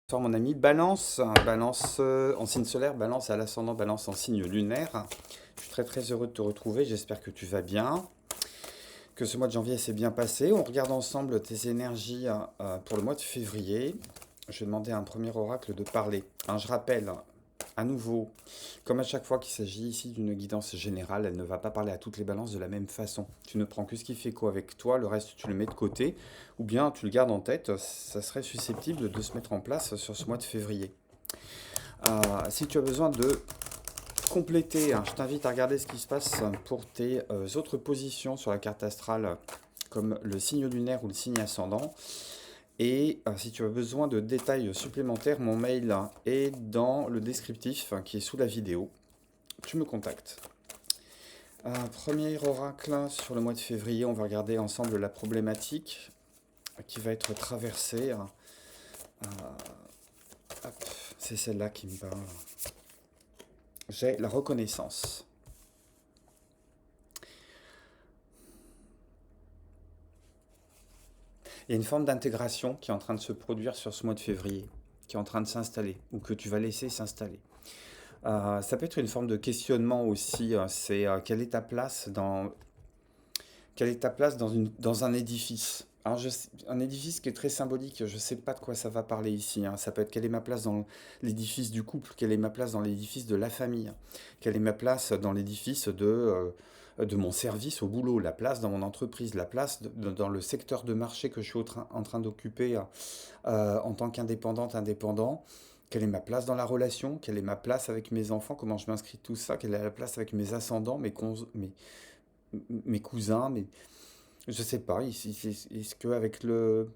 Bonsoir mon ami, balance, balance en signe solaire, balance à l'ascendant, balance en signe lunaire. Je suis très très heureux de te retrouver, j'espère que tu vas bien, que ce mois de janvier s'est bien passé. On regarde ensemble tes énergies pour le mois de février. Je vais demander à un premier oracle de parler. Hein, je rappelle, à nouveau, comme à chaque fois qu'il s'agit ici d'une guidance générale, elle ne va pas parler à toutes les balances de la même façon. Tu ne prends que ce qui fait écho avec toi, le reste tu le mets de côté, ou bien tu le gardes en tête, ça serait susceptible de se mettre en place sur ce mois de février. Si tu as besoin de compléter, hein, je t'invite à regarder ce qui se passe pour tes autres positions sur la carte astrale, comme le signe lunaire ou le signe ascendant. Et si tu as besoin de détails supplémentaires, mon mail est dans le descriptif qui est sous la vidéo. Tu me contactes. Premier oracle sur le mois de février, on va regarder ensemble la problématique qui va être traversée. Hop, c'est celle-là qui me parle. J'ai la reconnaissance. Il y a une forme d'intégration qui est en train de se produire sur ce mois de février, qui est en train de s'installer, ou que tu vas laisser s'installer. Ça peut être une forme de questionnement aussi. C'est quelle est ta place dans un édifice. Alors, un édifice qui est très symbolique, je ne sais pas de quoi ça va parler ici, hein. Ça peut être quelle est ma place dans l'édifice du couple, quelle est ma place dans l'édifice de la famille, quelle est ma place dans l'édifice de mon service au boulot, la place dans mon entreprise, la place dans le secteur de marché que je suis en train d'occuper en tant qu'indépendante, indépendant. Quelle est ma place dans la relation? Quelle est ma place avec mes enfants? Comment je m'inscris tout ça? Quelle est la place avec mes ascendants, mes cousins, je sais pas. Est-ce qu'avec le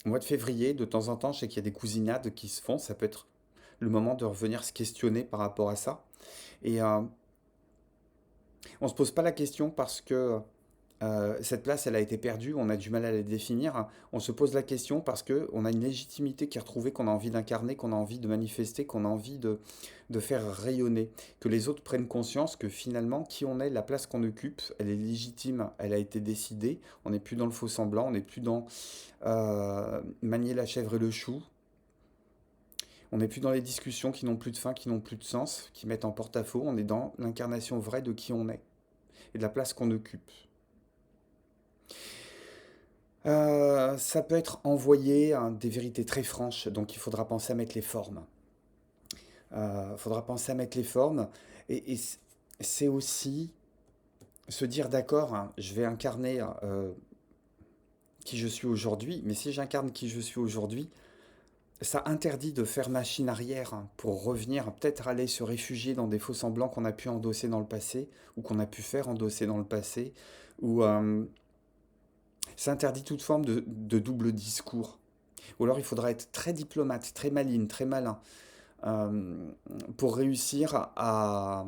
mois de février, de temps en temps, je sais qu'il y a des cousinades qui se font. Ça peut être le moment de revenir se questionner par rapport à ça. Et on se pose pas la question parce que cette place, elle a été perdue, on a du mal à la définir. On se pose la question parce que on a une légitimité qui est retrouvée, qu'on a envie d'incarner, qu'on a envie de manifester, qu'on a envie de faire rayonner. Que les autres prennent conscience que finalement, qui on est, la place qu'on occupe, elle est légitime, elle a été décidée. On n'est plus dans le faux semblant, on n'est plus dans manier la chèvre et le chou. On n'est plus dans les discussions qui n'ont plus de fin, qui n'ont plus de sens, qui mettent en porte-à-faux. On est dans l'incarnation vraie de qui on est et de la place qu'on occupe. Ça peut être envoyé hein, des vérités très franches, donc il faudra penser à mettre les formes. Il faudra penser à mettre les formes. Et c'est aussi se dire, d'accord, hein, je vais incarner qui je suis aujourd'hui, mais si j'incarne qui je suis aujourd'hui, ça interdit de faire machine arrière hein, pour revenir, peut-être aller se réfugier dans des faux semblants qu'on a pu endosser dans le passé, ou qu'on a pu faire endosser dans le passé, ou ça interdit toute forme de double discours. Ou alors il faudra être très diplomate, très maligne, très malin pour réussir à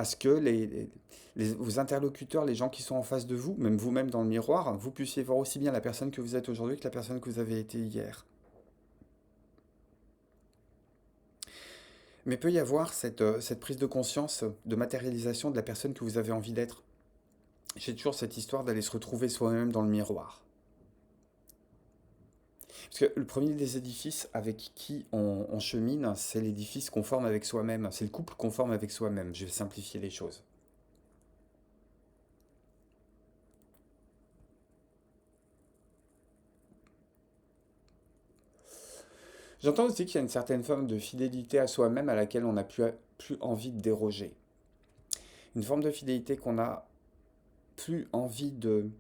ce que vos interlocuteurs, les gens qui sont en face de vous, même vous-même dans le miroir, vous puissiez voir aussi bien la personne que vous êtes aujourd'hui que la personne que vous avez été hier. Mais peut y avoir cette prise de conscience, de matérialisation de la personne que vous avez envie d'être. J'ai toujours cette histoire d'aller se retrouver soi-même dans le miroir. Parce que le premier des édifices avec qui on chemine, c'est l'édifice qu'on forme avec soi-même. C'est le couple qu'on forme avec soi-même. Je vais simplifier les choses. J'entends aussi qu'il y a une certaine forme de fidélité à soi-même à laquelle on n'a plus envie de déroger. Une forme de fidélité qu'on n'a plus envie de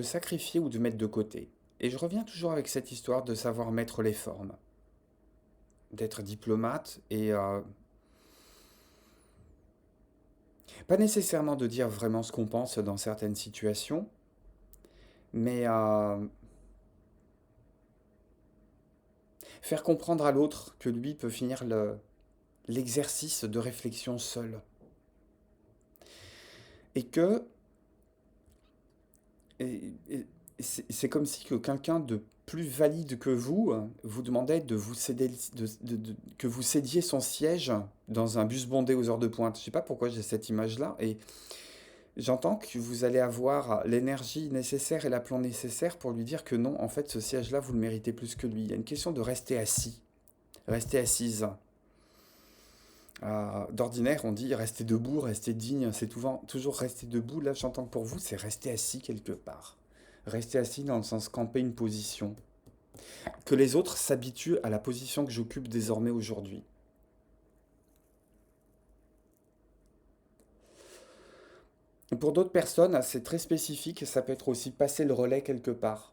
sacrifier ou de mettre de côté. Et je reviens toujours avec cette histoire de savoir mettre les formes, d'être diplomate et pas nécessairement de dire vraiment ce qu'on pense dans certaines situations, mais faire comprendre à l'autre que lui peut finir l'exercice de réflexion seul. Et que c'est comme si que quelqu'un de plus valide que vous vous demandait de vous céder, que vous cédiez son siège dans un bus bondé aux heures de pointe. Je ne sais pas pourquoi j'ai cette image-là. Et j'entends que vous allez avoir l'énergie nécessaire et l'aplomb nécessaire pour lui dire que non, en fait, ce siège-là, vous le méritez plus que lui. Il y a une question de rester assis. restez assise. D'ordinaire, on dit rester debout, rester digne, c'est toujours rester debout. Là, j'entends que pour vous, c'est rester assis quelque part. Rester assis dans le sens camper une position. Que les autres s'habituent à la position que j'occupe désormais aujourd'hui. Pour d'autres personnes, c'est très spécifique, ça peut être aussi passer le relais quelque part.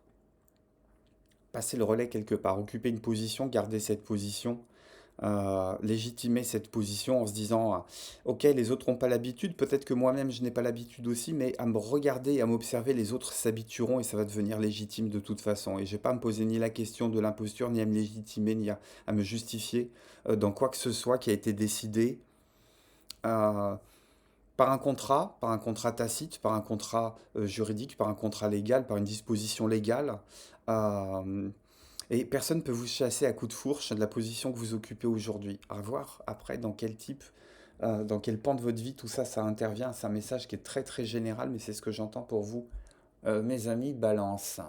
Passer le relais quelque part, occuper une position, garder cette position, légitimer cette position en se disant, ok, les autres n'ont pas l'habitude, peut-être que moi-même je n'ai pas l'habitude aussi, mais à me regarder, à m'observer, les autres s'habitueront et ça va devenir légitime de toute façon. Et je n'ai pas à me poser ni la question de l'imposture, ni à me légitimer, ni à me justifier dans quoi que ce soit qui a été décidé. euh, par un contrat tacite, par un contrat juridique, par un contrat légal, par une disposition légale. Euh, et personne ne peut vous chasser à coups de fourche de la position que vous occupez aujourd'hui. À voir après dans quel type, dans quel pan de votre vie tout ça, ça intervient. C'est un message qui est très très général, mais c'est ce que j'entends pour vous, mes amis Balance.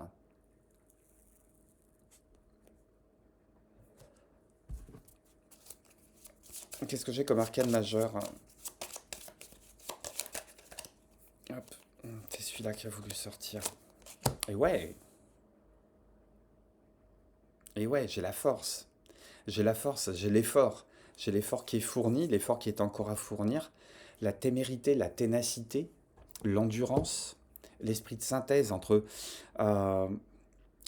Qu'est-ce que j'ai comme arcane majeur? Hop, c'est celui-là qui a voulu sortir. Et ouais, et ouais, j'ai la force. J'ai la force, j'ai l'effort. J'ai l'effort qui est fourni, l'effort qui est encore à fournir, la témérité, la ténacité, l'endurance, l'esprit de synthèse entre... euh,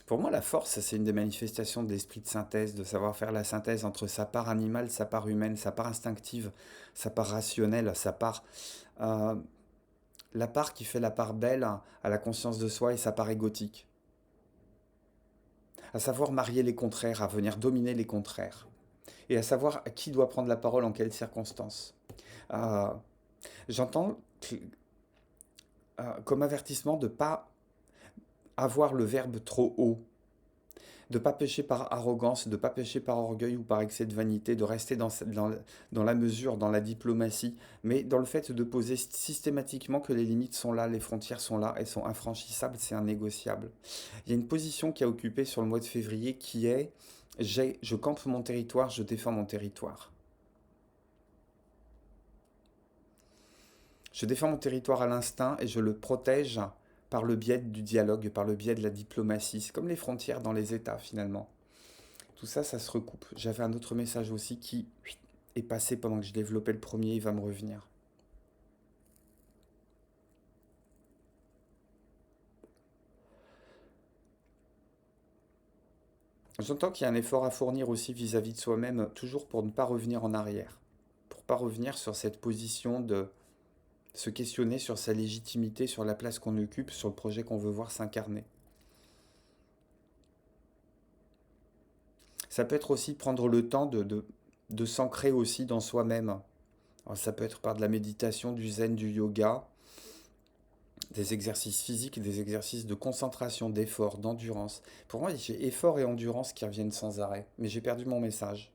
pour moi, la force, c'est une des manifestations de l'esprit de synthèse, de savoir faire la synthèse entre sa part animale, sa part humaine, sa part instinctive, sa part rationnelle, sa part... euh, la part qui fait la part belle à la conscience de soi et sa part égotique. À savoir marier les contraires, à venir dominer les contraires. Et à savoir à qui doit prendre la parole en quelles circonstances. Euh, J'entends comme avertissement de ne pas avoir le verbe trop haut, de ne pas pécher par arrogance, de ne pas pécher par orgueil ou par excès de vanité, de rester dans la mesure, dans la diplomatie, mais dans le fait de poser systématiquement que les limites sont là, les frontières sont là, elles sont infranchissables, c'est innégociable. Il y a une position qui a occupé sur le mois de février qui est je campe mon territoire, je défends mon territoire. Je défends mon territoire à l'instinct et je le protège par le biais du dialogue, par le biais de la diplomatie. C'est comme les frontières dans les États finalement. Tout ça, ça se recoupe. J'avais un autre message aussi qui est passé pendant que je développais le premier, il va me revenir. J'entends qu'il y a un effort à fournir aussi vis-à-vis de soi-même, toujours pour ne pas revenir en arrière. Pour ne pas revenir sur cette position de se questionner sur sa légitimité, sur la place qu'on occupe, sur le projet qu'on veut voir s'incarner. Ça peut être aussi prendre le temps de s'ancrer aussi dans soi-même. Alors, ça peut être par de la méditation, du zen, du yoga, des exercices physiques, des exercices de concentration, d'effort, d'endurance. Pour moi, j'ai effort et endurance qui reviennent sans arrêt. Mais j'ai perdu mon message.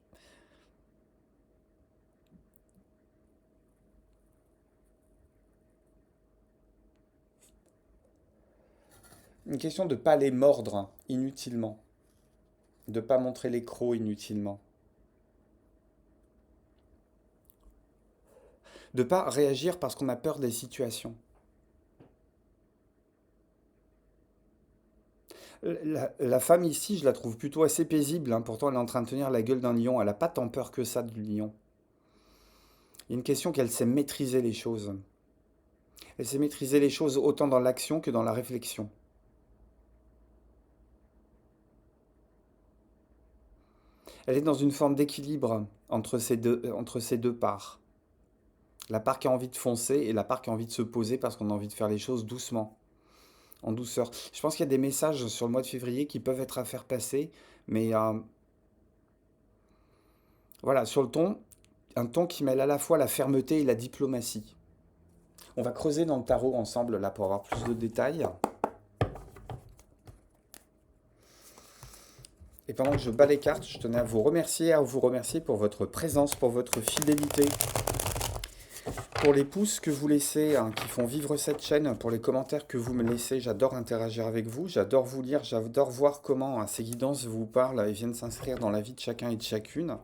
Une question de ne pas les mordre inutilement. De ne pas montrer les crocs inutilement. De ne pas réagir parce qu'on a peur des situations. La femme ici, je la trouve plutôt assez paisible, hein. Pourtant, elle est en train de tenir la gueule d'un lion. Elle n'a pas tant peur que ça du lion. Il y a une question qu'elle sait maîtriser les choses. Elle sait maîtriser les choses autant dans l'action que dans la réflexion. Elle est dans une forme d'équilibre entre ces deux parts. La part qui a envie de foncer et la part qui a envie de se poser parce qu'on a envie de faire les choses doucement, en douceur. Je pense qu'il y a des messages sur le mois de février qui peuvent être à faire passer, mais voilà, sur le ton, un ton qui mêle à la fois la fermeté et la diplomatie. On va creuser dans le tarot ensemble là pour avoir plus de détails. Et pendant que je bats les cartes, je tenais à vous remercier pour votre présence, pour votre fidélité. Pour les pouces que vous laissez, hein, qui font vivre cette chaîne, pour les commentaires que vous me laissez, j'adore interagir avec vous, j'adore vous lire, j'adore voir comment hein, ces guidances vous parlent et viennent s'inscrire dans la vie de chacun et de chacune.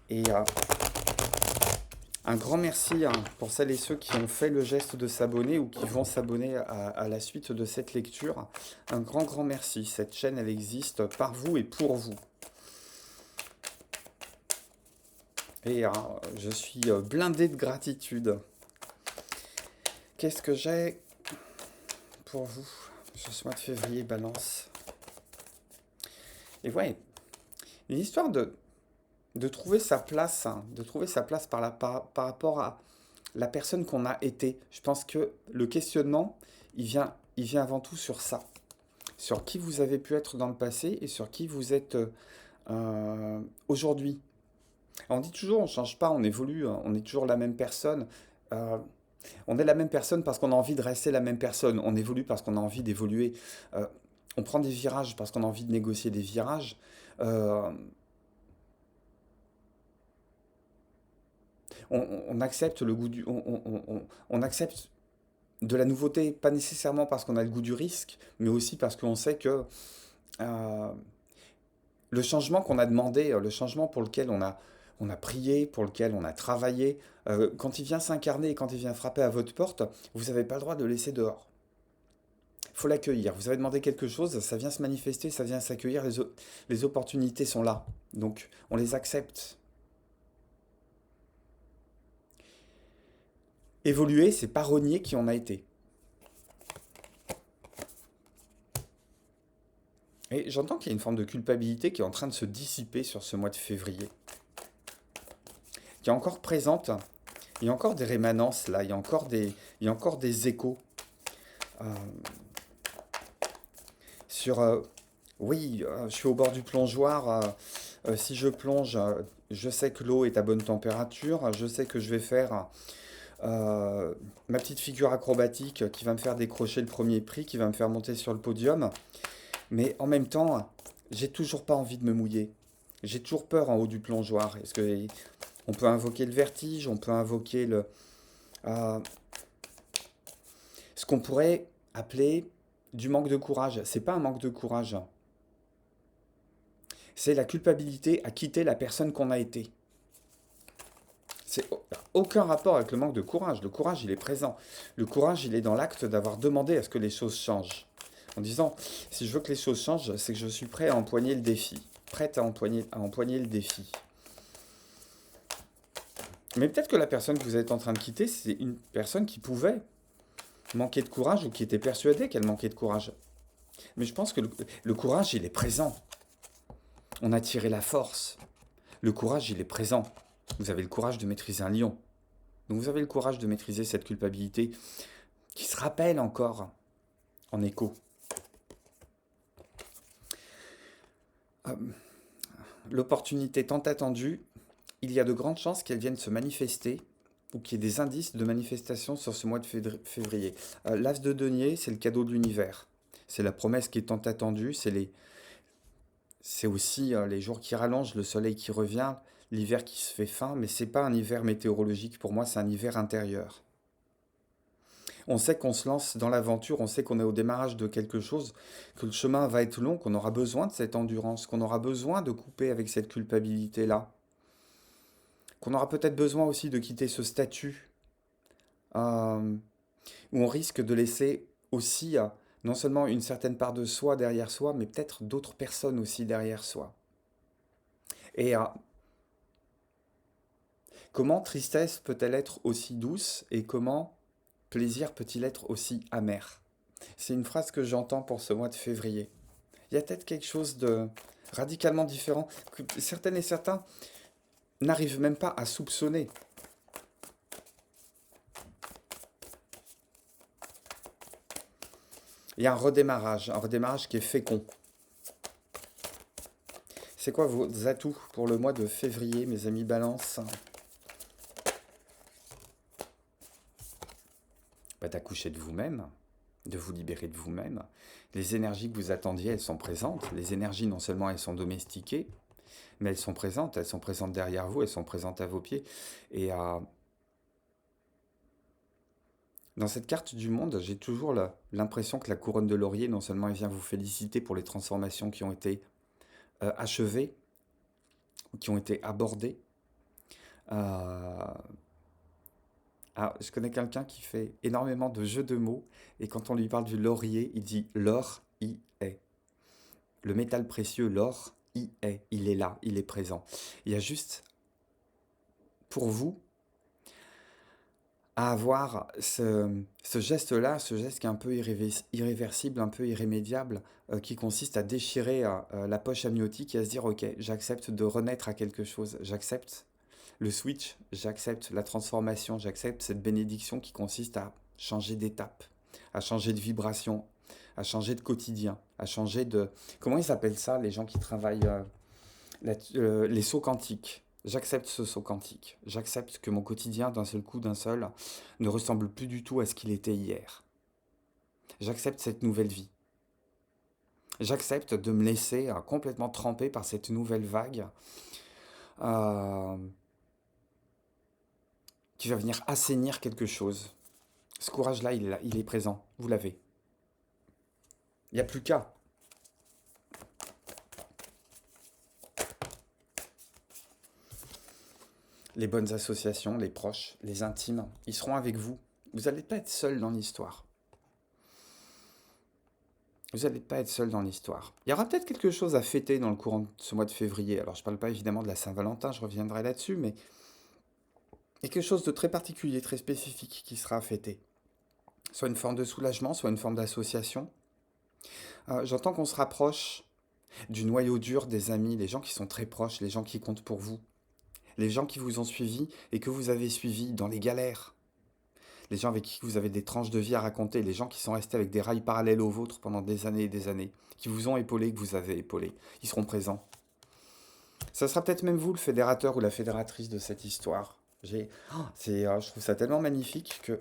Et un grand merci hein, pour celles et ceux qui ont fait le geste de s'abonner ou qui vont s'abonner à la suite de cette lecture. Un grand, grand merci. Cette chaîne, elle existe par vous et pour vous. Et je suis blindé de gratitude. Qu'est-ce que j'ai pour vous ce mois de février, Balance? Et ouais, une histoire de trouver sa place, hein, de trouver sa place par rapport à la personne qu'on a été. Je pense que le questionnement, il vient avant tout sur ça. Sur qui vous avez pu être dans le passé et sur qui vous êtes aujourd'hui. On dit toujours, on ne change pas, on évolue, hein, on est toujours la même personne. Euh, on est la même personne parce qu'on a envie de rester la même personne. On évolue parce qu'on a envie d'évoluer. Euh, on prend des virages parce qu'on a envie de négocier des virages. Euh, on accepte le goût on accepte de la nouveauté, pas nécessairement parce qu'on a le goût du risque, mais aussi parce qu'on sait que euh, le changement qu'on a demandé, le changement pour lequel on a prié, pour lequel on a travaillé, quand il vient s'incarner et quand il vient frapper à votre porte, vous n'avez pas le droit de le laisser dehors. Il faut l'accueillir. Vous avez demandé quelque chose, ça vient se manifester, ça vient s'accueillir, les opportunités sont là. Donc on les accepte. Évoluer, c'est pas renier qui on a été. Et j'entends qu'il y a une forme de culpabilité qui est en train de se dissiper sur ce mois de février, qui est encore présente. Il y a encore des rémanences là, il y a encore des échos euh, sur oui, je suis au bord du plongeoir. Si je plonge, je sais que l'eau est à bonne température. Je sais que je vais faire ma petite figure acrobatique qui va me faire décrocher le premier prix, qui va me faire monter sur le podium. Mais en même temps, j'ai toujours pas envie de me mouiller. J'ai toujours peur en haut du plongeoir. Est-ce que on peut invoquer le vertige, on peut invoquer euh, ce qu'on pourrait appeler du manque de courage. C'est pas un manque de courage. C'est la culpabilité à quitter la personne qu'on a été. C'est aucun rapport avec le manque de courage. Le courage, il est présent. Le courage, il est dans l'acte d'avoir demandé à ce que les choses changent. En disant, si je veux que les choses changent, c'est que je suis prêt à empoigner le défi. Prête à empoigner le défi. Mais peut-être que la personne que vous êtes en train de quitter, c'est une personne qui pouvait manquer de courage ou qui était persuadée qu'elle manquait de courage. Mais je pense que le courage, il est présent. On a tiré la force. Le courage, il est présent. Vous avez le courage de maîtriser un lion. Donc vous avez le courage de maîtriser cette culpabilité qui se rappelle encore en écho. L'opportunité tant attendue, il y a de grandes chances qu'elle vienne se manifester ou qu'il y ait des indices de manifestation sur ce mois de février. L'as de denier, c'est le cadeau de l'univers. C'est la promesse qui est tant attendue, c'est aussi les jours qui rallongent, le soleil qui revient, l'hiver qui se fait fin, mais c'est pas un hiver météorologique pour moi, c'est un hiver intérieur. On sait qu'on se lance dans l'aventure, on sait qu'on est au démarrage de quelque chose, que le chemin va être long, qu'on aura besoin de cette endurance, qu'on aura besoin de couper avec cette culpabilité-là, qu'on aura peut-être besoin aussi de quitter ce statut euh, où on risque de laisser aussi non seulement une certaine part de soi derrière soi, mais peut-être d'autres personnes aussi derrière soi. Et comment tristesse peut-elle être aussi douce et comment plaisir peut-il être aussi amer? C'est une phrase que j'entends pour ce mois de février. Il y a peut-être quelque chose de radicalement différent que certaines et certains n'arrivent même pas à soupçonner. Il y a un redémarrage qui est fécond. C'est quoi vos atouts pour le mois de février, mes amis Balance? D'accoucher de vous-même, de vous libérer de vous-même. Les énergies que vous attendiez, elles sont présentes. Les énergies, non seulement elles sont domestiquées, mais elles sont présentes derrière vous, elles sont présentes à vos pieds. Et Dans cette carte du monde, j'ai toujours l'impression que la couronne de laurier, non seulement elle vient vous féliciter pour les transformations qui ont été achevées, qui ont été abordées. Euh, je connais quelqu'un qui fait énormément de jeux de mots, et quand on lui parle du laurier, il dit l'or y est. Le métal précieux, l'or y est. Il est là, il est présent. Il y a juste pour vous à avoir ce geste-là, ce geste qui est un peu irréversible, un peu irrémédiable, qui consiste à déchirer la poche amniotique et à se dire, ok, j'accepte de renaître à quelque chose, j'accepte le switch, j'accepte la transformation, j'accepte cette bénédiction qui consiste à changer d'étape, à changer de vibration, à changer de quotidien, à changer de... Comment ils s'appellent ça, les gens qui travaillent les sauts quantiques. J'accepte ce saut quantique. J'accepte que mon quotidien, d'un seul coup, d'un seul, ne ressemble plus du tout à ce qu'il était hier. J'accepte cette nouvelle vie. J'accepte de me laisser complètement tremper par cette nouvelle vague euh, qui va venir assainir quelque chose. Ce courage-là, il est présent. Vous l'avez. Il n'y a plus qu'à. Les bonnes associations, les proches, les intimes, ils seront avec vous. Vous n'allez pas être seul dans l'histoire. Vous n'allez pas être seul dans l'histoire. Il y aura peut-être quelque chose à fêter dans le courant de ce mois de février. Alors, je ne parle pas évidemment de la Saint-Valentin, je reviendrai là-dessus, mais il y a quelque chose de très particulier, très spécifique qui sera fêté. Soit une forme de soulagement, soit une forme d'association. J'entends qu'on se rapproche du noyau dur des amis, les gens qui sont très proches, les gens qui comptent pour vous, les gens qui vous ont suivi et que vous avez suivi dans les galères, les gens avec qui vous avez des tranches de vie à raconter, les gens qui sont restés avec des rails parallèles aux vôtres pendant des années et des années, qui vous ont épaulé, que vous avez épaulé, ils seront présents. Ça sera peut-être même vous le fédérateur ou la fédératrice de cette histoire. Je trouve ça tellement magnifique que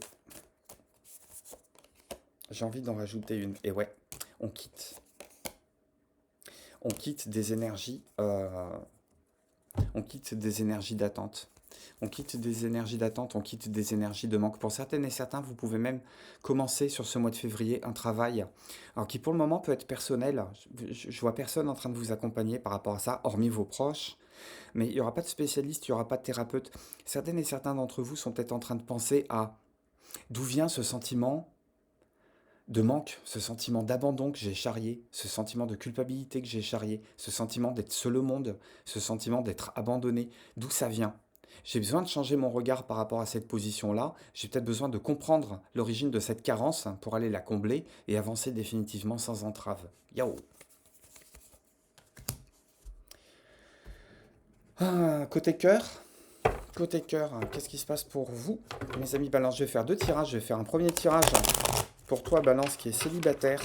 j'ai envie d'en rajouter une. Et ouais, on quitte. On quitte des énergies, on quitte des énergies d'attente. On quitte des énergies d'attente, on quitte des énergies de manque. Pour certaines et certains, vous pouvez même commencer sur ce mois de février un travail, alors qui pour le moment peut être personnel. Je vois personne en train de vous accompagner par rapport à ça, hormis vos proches. Mais il n'y aura pas de spécialiste, il n'y aura pas de thérapeute. Certaines et certains d'entre vous sont peut-être en train de penser à d'où vient ce sentiment de manque, ce sentiment d'abandon que j'ai charrié, ce sentiment de culpabilité que j'ai charrié, ce sentiment d'être seul au monde, ce sentiment d'être abandonné, d'où ça vient. J'ai besoin de changer mon regard par rapport à cette position-là, j'ai peut-être besoin de comprendre l'origine de cette carence pour aller la combler et avancer définitivement sans entrave. Yao. Côté cœur, qu'est-ce qui se passe pour vous, mes amis Balance? Je vais faire deux tirages, je vais faire un premier tirage pour toi Balance qui est célibataire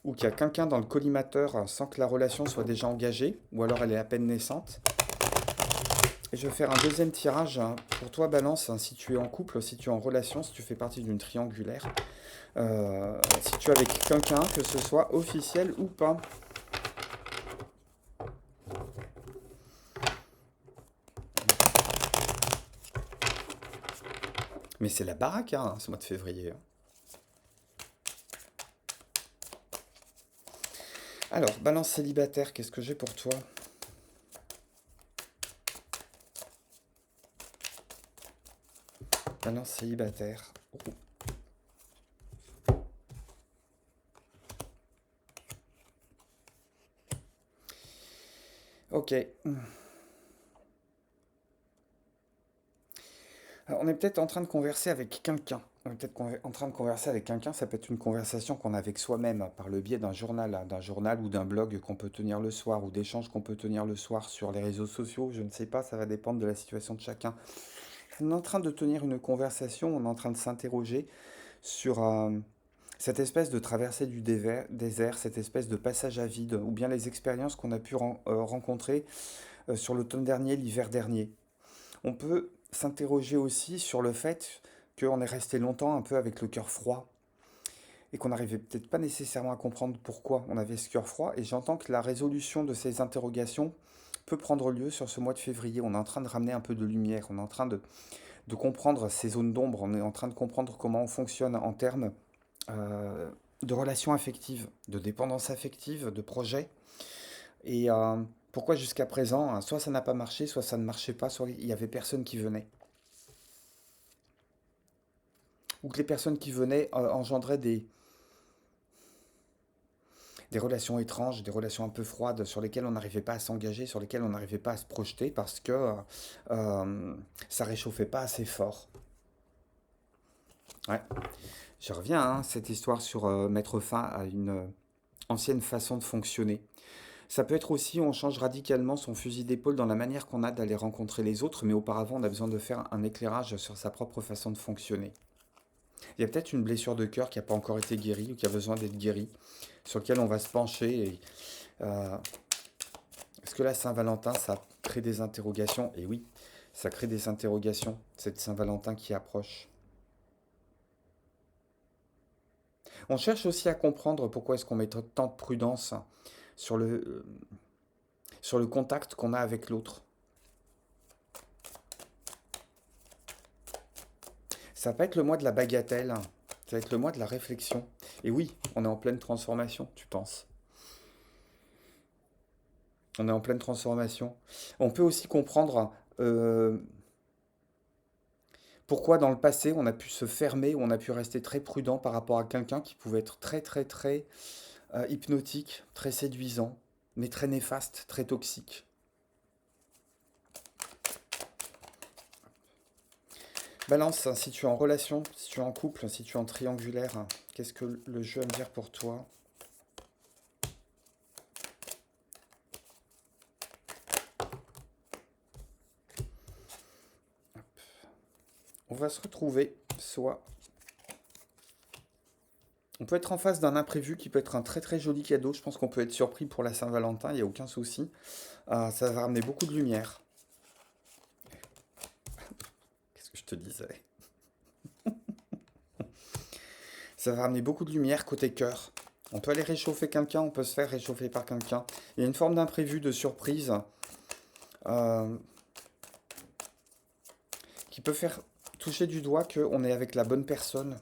ou qui a quelqu'un dans le collimateur sans que la relation soit déjà engagée, ou alors elle est à peine naissante. Et je vais faire un deuxième tirage pour toi Balance, si tu es en couple, si tu es en relation, si tu fais partie d'une triangulaire, si tu es avec quelqu'un, que ce soit officiel ou pas. Mais c'est la baraque, ce mois de février. Alors, Balance célibataire, qu'est-ce que j'ai pour toi? Balance célibataire. Oh. Ok. Alors, on est peut-être en train de converser avec quelqu'un. On est peut-être en train de converser avec quelqu'un. Ça peut être une conversation qu'on a avec soi-même par le biais d'un journal ou d'un blog qu'on peut tenir le soir ou d'échanges qu'on peut tenir le soir sur les réseaux sociaux. Je ne sais pas, ça va dépendre de la situation de chacun. On est en train de tenir une conversation, on est en train de s'interroger sur cette espèce de traversée du désert, cette espèce de passage à vide, ou bien les expériences qu'on a pu rencontrer sur l'automne dernier, l'hiver dernier. On peut s'interroger aussi sur le fait qu'on est resté longtemps un peu avec le cœur froid et qu'on n'arrivait peut-être pas nécessairement à comprendre pourquoi on avait ce cœur froid. Et j'entends que la résolution de ces interrogations peut prendre lieu sur ce mois de février. On est en train de ramener un peu de lumière, on est en train de comprendre ces zones d'ombre, on est en train de comprendre comment on fonctionne en termes euh, de relations affectives, de dépendance affective, de projets. Et pourquoi jusqu'à présent, hein, soit ça n'a pas marché, soit ça ne marchait pas, soit il y avait personne qui venait. Ou que les personnes qui venaient engendraient des relations étranges, des relations un peu froides sur lesquelles on n'arrivait pas à s'engager, sur lesquelles on n'arrivait pas à se projeter parce que euh, ça réchauffait pas assez fort. Ouais. Je reviens à cette histoire sur mettre fin à une ancienne façon de fonctionner. Ça peut être aussi, on change radicalement son fusil d'épaule dans la manière qu'on a d'aller rencontrer les autres, mais auparavant, on a besoin de faire un éclairage sur sa propre façon de fonctionner. Il y a peut-être une blessure de cœur qui n'a pas encore été guérie ou qui a besoin d'être guérie, sur lequel on va se pencher. Est-ce que la Saint-Valentin, ça crée des interrogations? Et oui, ça crée des interrogations, cette Saint-Valentin qui approche. On cherche aussi à comprendre pourquoi est-ce qu'on met tant de prudence sur sur le contact qu'on a avec l'autre. Ça va pas être le mois de la bagatelle, ça va être le mois de la réflexion. Et oui, on est en pleine transformation, tu penses. On est en pleine transformation. On peut aussi comprendre pourquoi dans le passé on a pu se fermer ou on a pu rester très prudent par rapport à quelqu'un qui pouvait être très hypnotique, très séduisant, mais très néfaste, très toxique. Balance, hein, si tu es en relation, si tu es en couple, si tu es en triangulaire, hein, qu'est-ce que le jeu a me dire pour toi? On va se retrouver, soit on peut être en face d'un imprévu qui peut être un très joli cadeau. Je pense qu'on peut être surpris pour la Saint-Valentin, il n'y a aucun souci. Ça va ramener beaucoup de lumière. Qu'est-ce que je te disais? Ça va ramener beaucoup de lumière côté cœur. On peut aller réchauffer quelqu'un, on peut se faire réchauffer par quelqu'un. Il y a une forme d'imprévu, de surprise, euh, qui peut faire toucher du doigt qu'on est avec la bonne personne.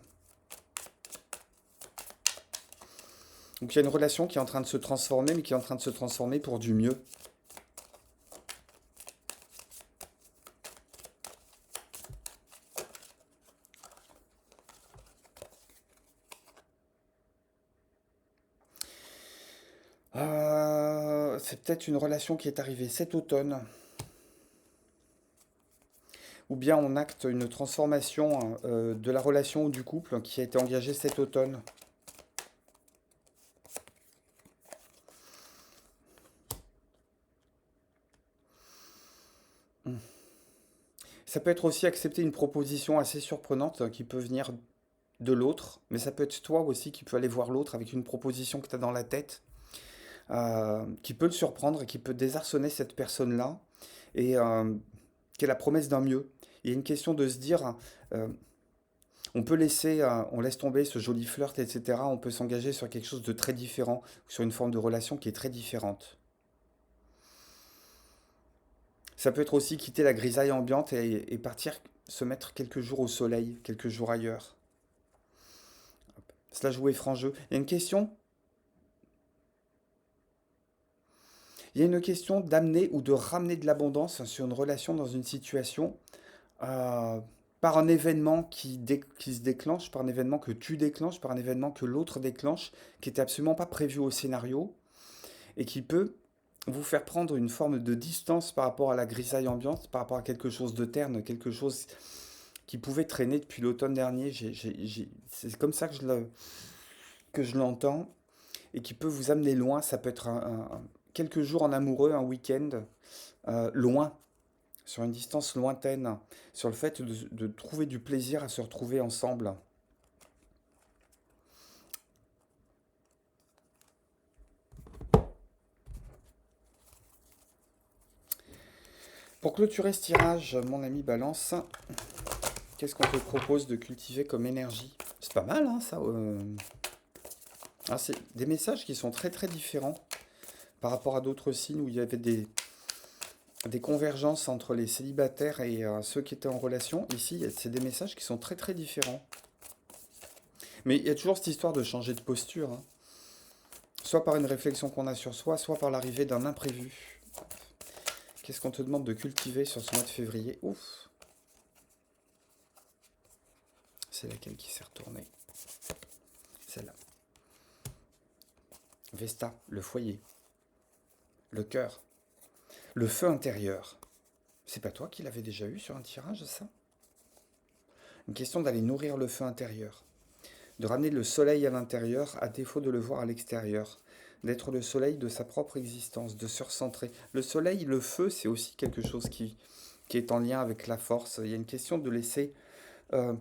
Donc il y a une relation qui est en train de se transformer, mais qui est en train de se transformer pour du mieux. C'est peut-être une relation qui est arrivée cet automne, ou bien on acte une transformation de la relation ou du couple qui a été engagée cet automne. Ça peut être aussi accepter une proposition assez surprenante qui peut venir de l'autre, mais ça peut être toi aussi qui peux aller voir l'autre avec une proposition que tu as dans la tête, qui peut le surprendre et qui peut désarçonner cette personne-là, et qui est la promesse d'un mieux. Il y a une question de se dire, euh, on laisse tomber ce joli flirt, etc. On peut s'engager sur quelque chose de très différent, sur une forme de relation qui est très différente. Ça peut être aussi quitter la grisaille ambiante et partir se mettre quelques jours au soleil, quelques jours ailleurs. Cela jouer franc jeu. Il y a une question d'amener ou de ramener de l'abondance sur une relation dans une situation euh, par un événement qui se déclenche, par un événement que tu déclenches, par un événement que l'autre déclenche, qui n'était absolument pas prévu au scénario et qui peut vous faire prendre une forme de distance par rapport à la grisaille ambiante, par rapport à quelque chose de terne, quelque chose qui pouvait traîner depuis l'automne dernier. C'est comme ça que je l'entends et qui peut vous amener loin. Ça peut être quelques jours en amoureux, un week-end, loin, sur une distance lointaine, sur le fait de trouver du plaisir à se retrouver ensemble. Pour clôturer ce tirage, mon ami Balance, qu'est-ce qu'on te propose de cultiver comme énergie? C'est pas mal, hein, ça. C'est des messages qui sont très différents par rapport à d'autres signes où il y avait des convergences entre les célibataires et ceux qui étaient en relation. Ici, c'est des messages qui sont très très différents. Mais il y a toujours cette histoire de changer de posture, hein. Soit par une réflexion qu'on a sur soi, soit par l'arrivée d'un imprévu. Qu'est-ce qu'on te demande de cultiver sur ce mois de février? Ouf! C'est laquelle qui s'est retournée? Celle-là. Vesta, le foyer, le cœur, le feu intérieur. C'est pas toi qui l'avais déjà eu sur un tirage, ça? Une question d'aller nourrir le feu intérieur, de ramener le soleil à l'intérieur à défaut de le voir à l'extérieur, d'être le soleil de sa propre existence, de se recentrer. Le soleil, le feu, c'est aussi quelque chose qui est en lien avec la force. Il y a une question de laisser... euh,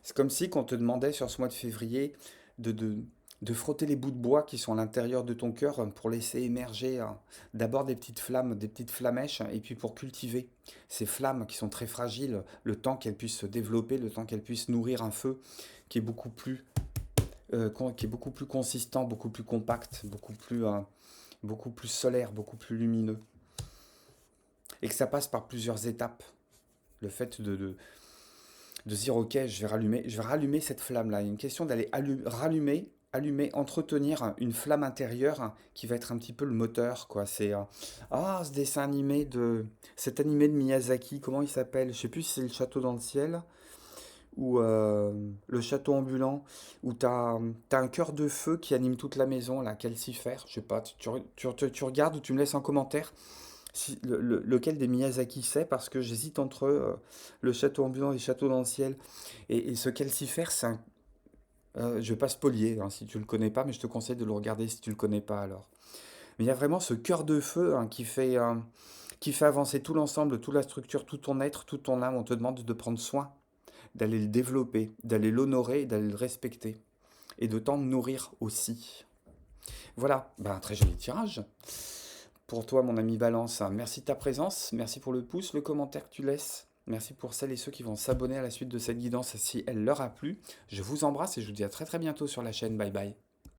c'est comme si qu'on te demandait sur ce mois de février de, de, de frotter les bouts de bois qui sont à l'intérieur de ton cœur pour laisser émerger d'abord des petites flammes, des petites flamèches, et puis pour cultiver ces flammes qui sont très fragiles, le temps qu'elles puissent se développer, le temps qu'elles puissent nourrir un feu qui est qui est beaucoup plus consistant, beaucoup plus compact, beaucoup plus solaire, beaucoup plus lumineux. Et que ça passe par plusieurs étapes. Le fait de se dire, ok, je vais rallumer cette flamme-là. Il y a une question d'aller allumer, entretenir une flamme intérieure qui va être un petit peu le moteur, quoi. C'est ce dessin animé cet animé de Miyazaki, comment il s'appelle? Je sais plus si c'est Le Château dans le ciel ou Le Château ambulant, où t'as un cœur de feu qui anime toute la maison, là, calcifère. Je sais pas, tu regardes ou tu me laisses un commentaire lequel des Miyazaki c'est, parce que j'hésite entre le château ambulant et le château dans le ciel. Et ce calcifère, je vais pas spolier hein, si tu le connais pas, mais je te conseille de le regarder si tu le connais pas alors. Mais il y a vraiment ce cœur de feu hein, qui fait avancer tout l'ensemble, toute la structure, tout ton être, toute ton âme. On te demande de prendre soin, d'aller le développer, d'aller l'honorer, d'aller le respecter. Et de t'en nourrir aussi. Voilà, ben, un très joli tirage. Pour toi, mon ami Balance, merci de ta présence, merci pour le pouce, le commentaire que tu laisses. Merci pour celles et ceux qui vont s'abonner à la suite de cette guidance si elle leur a plu. Je vous embrasse et je vous dis à très très bientôt sur la chaîne. Bye bye.